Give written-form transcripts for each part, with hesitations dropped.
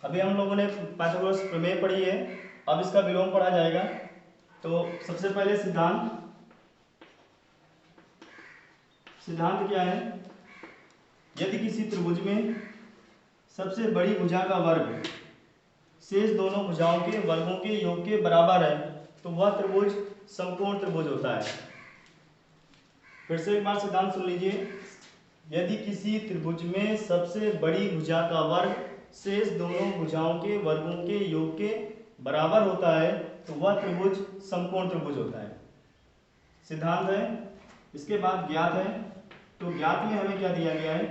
अभी हम लोगों ने पाइथागोरस प्रमेय पढ़ी है, अब इसका विलोम पढ़ा जाएगा। तो सबसे पहले सिद्धांत क्या है? यदि किसी त्रिभुज में सबसे बड़ी भुजा का वर्ग शेष दोनों भुजाओं के वर्गों के योग के बराबर है तो वह त्रिभुज समकोण त्रिभुज होता है। फिर से एक बार सिद्धांत सुन लीजिए। यदि किसी त्रिभुज में सबसे बड़ी भुजा का वर्ग शेष दोनों भुजाओं के वर्गों के योग के बराबर होता है तो वह त्रिभुज समकोण त्रिभुज होता है। सिद्धांत है। इसके बाद ज्ञात है। तो ज्ञात में हमें क्या दिया गया है?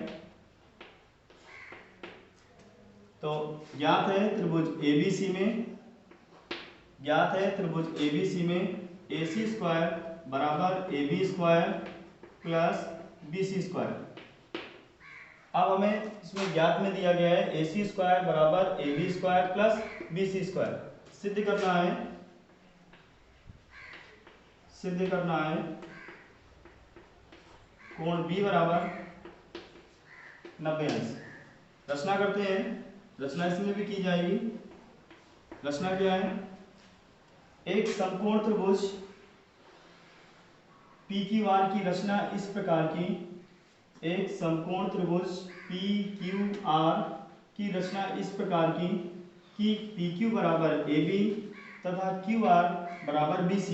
तो ज्ञात है त्रिभुज ABC में, ज्ञात है त्रिभुज ABC में AC स्क्वायर बराबर AB square plus BC square. अब हमें इसमें ज्ञात में दिया गया है AC स्क्वायर बराबर AB square plus BC square. सिद्ध करना है कोण B बराबर 90 अंश। रचना करते हैं। रचना इसमें भी की जाएगी। रचना क्या है? एक समकोण त्रिभुज PQR की रचना इस प्रकार की, एक समकोण त्रिभुज PQR की रचना इस प्रकार की कि PQ बराबर AB तथा QR बराबर BC।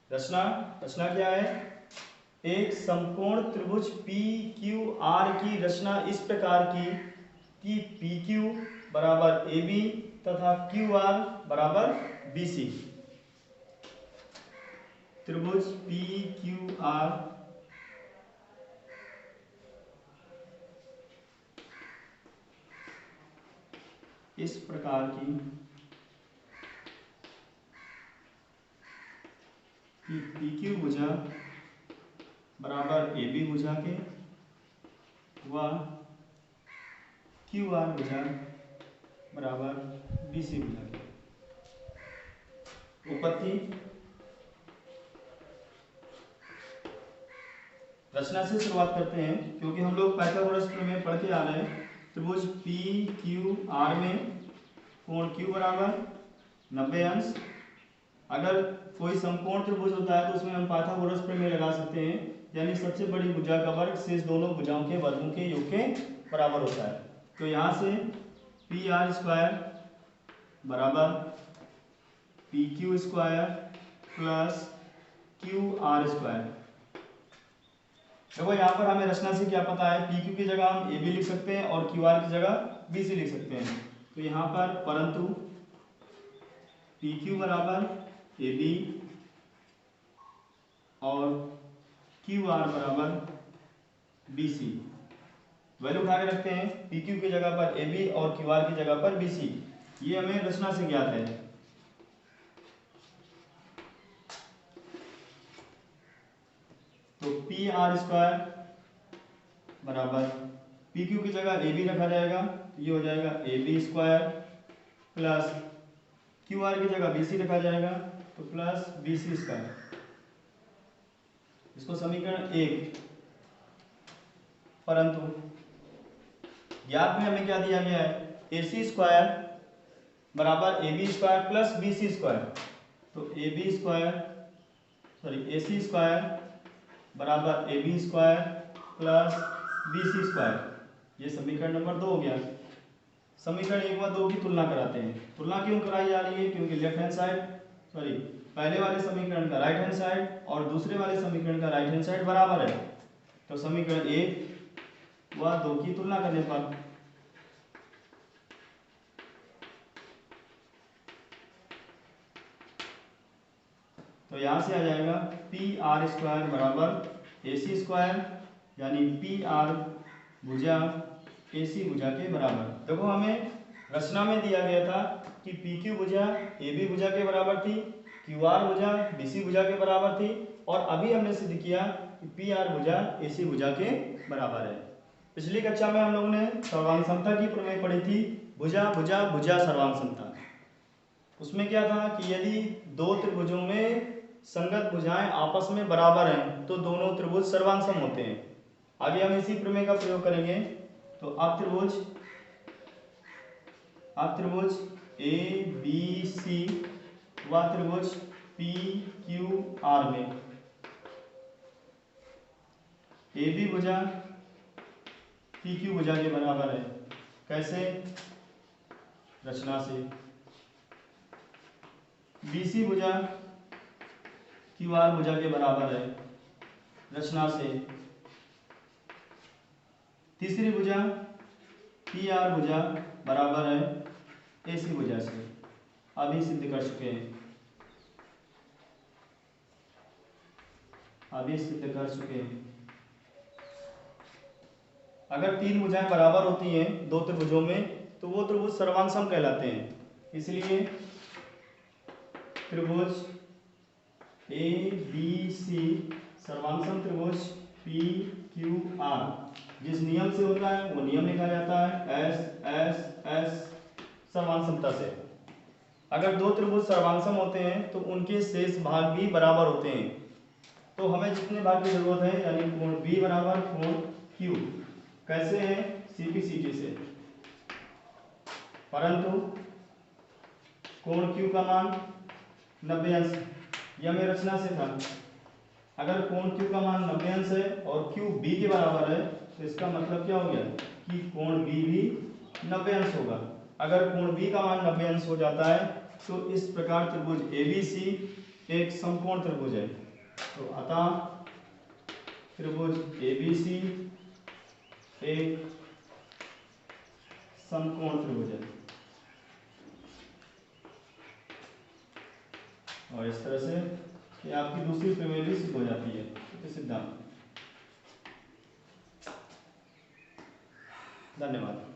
रचना क्या है? एक समकोण त्रिभुज PQR की रचना इस प्रकार की कि PQ बराबर AB तथा QR बराबर BC। त्रिभुज PQR इस प्रकार की कि PQ भुजा बराबर AB भुजा के व QR भुजा बराबर BC भुजा के। उपपत्ति। रचना से शुरुआत करते हैं क्योंकि हम लोग पाइथागोरस प्रमेय पढ़ के आ रहे हैं। त्रिभुज PQR में कोण Q बराबर 90 अंश। अगर कोई समकोण त्रिभुज होता है तो उसमें हम पाइथागोरस प्रमेय लगा सकते हैं, यानी सबसे बड़ी भुजा का वर्ग शेष दोनों भुजाओं के वर्गों के योग के बराबर होता है। तो यहाँ से PR स्क्वायर बराबर PQ square plus QR square. देखो यहाँ पर हमें रचना से क्या पता है? PQ की जगह हम AB लिख सकते हैं और QR की जगह BC लिख सकते हैं। तो यहाँ पर परंतु PQ बराबर AB और QR बराबर BC वैल्यू उठा के रखते हैं। PQ की जगह पर AB और QR की जगह पर BC। ये हमें रचना से ज्ञात है। तो PR स्क्वायर बराबर PQ की जगह AB रखा जाएगा, ये हो जाएगा AB स्क्वायर प्लस QR की जगह BC रखा जाएगा तो प्लस BC स्क्वायर। इसको समीकरण 1। परंतु ज्ञात में हमें क्या दिया गया है? AC स्क्वायर बराबर AB square plus BC square. तो AC स्क्वायर बराबर AB square plus BC square. ये समीकरण नंबर 2 हो गया। समीकरण 1 व 2 की तुलना कराते हैं। तुलना क्यों कराई जा रही है? क्योंकि लेफ्ट हैंड साइड पहले वाले समीकरण का राइट हैंड साइड और दूसरे वाले समीकरण का राइट हैंड साइड बराबर है। तो समीकरण 1 व 2 की तुलना करने पर तो यहां से आ जाएगा PR स्क्वायर बराबर AC स्क्वायर, यानी PR भुजा AC भुजा के बराबर। देखो हमें रचना में दिया गया था कि PQ भुजा AB भुजा के बराबर थी, QR भुजा BC भुजा के बराबर थी, और अभी हमने सिद्ध किया कि PR भुजा AC भुजा के बराबर है। पिछली कक्षा में हम लोगों ने सर्वांग समता की प्रमेय पढ़ी थी, भुजा भुजा भुजा सर्वांग समता। उसमें क्या था कि यदि दो त्रिभुजों में संगत भुजाएं आपस में बराबर हैं तो दोनों त्रिभुज सर्वांगसम होते हैं। आगे हम इसी प्रमेय का प्रयोग करेंगे। तो अब त्रिभुज अब त्रिभुज ए बी सी व त्रिभुज पी क्यू आर में ए बी भुजा पी क्यू भुजा के बराबर है। कैसे? रचना से। बी सी भुजा क्यू आर भुजा के बराबर है। रचना से। तीसरी भुजा पी आर भुजा बराबर है ए सी भुजा से। अभी सिद्ध कर चुके हैं। अगर तीन भुजाएं बराबर होती हैं दो त्रिभुजों में तो वो त्रिभुज सर्वांग कहलाते हैं। इसलिए त्रिभुज ए बी सी सर्वांग त्रिभुज पी क्यू आर जिस नियम से होता है वो नियम लिखा जाता है एस एस एस सर्वांग समता से। अगर दो त्रिभुज सर्वांग होते हैं तो उनके शेष भाग भी बराबर होते हैं। तो हमें जितने भाग की जरूरत है यानी कोण बी बराबर कोण क्यू कैसे है? सीपी सीटी से। परंतु कोण क्यू का मान 90 अंश यह मेरी रचना से था। अगर कोण क्यू का मान 90 अंश है और क्यू बी के बराबर है तो इसका मतलब क्या हो गया कि कोण बी भी 90 अंश होगा। अगर कोण बी का मान 90 अंश हो जाता है तो इस प्रकार त्रिभुज एबीसी एक समकोण त्रिभुज है। तो अतः त्रिभुज एबीसी एक समकोण त्रिभुज है। और इस तरह से कि आपकी दूसरी प्रमेय भी सिद्ध हो जाती है सिद्धांत। धन्यवाद।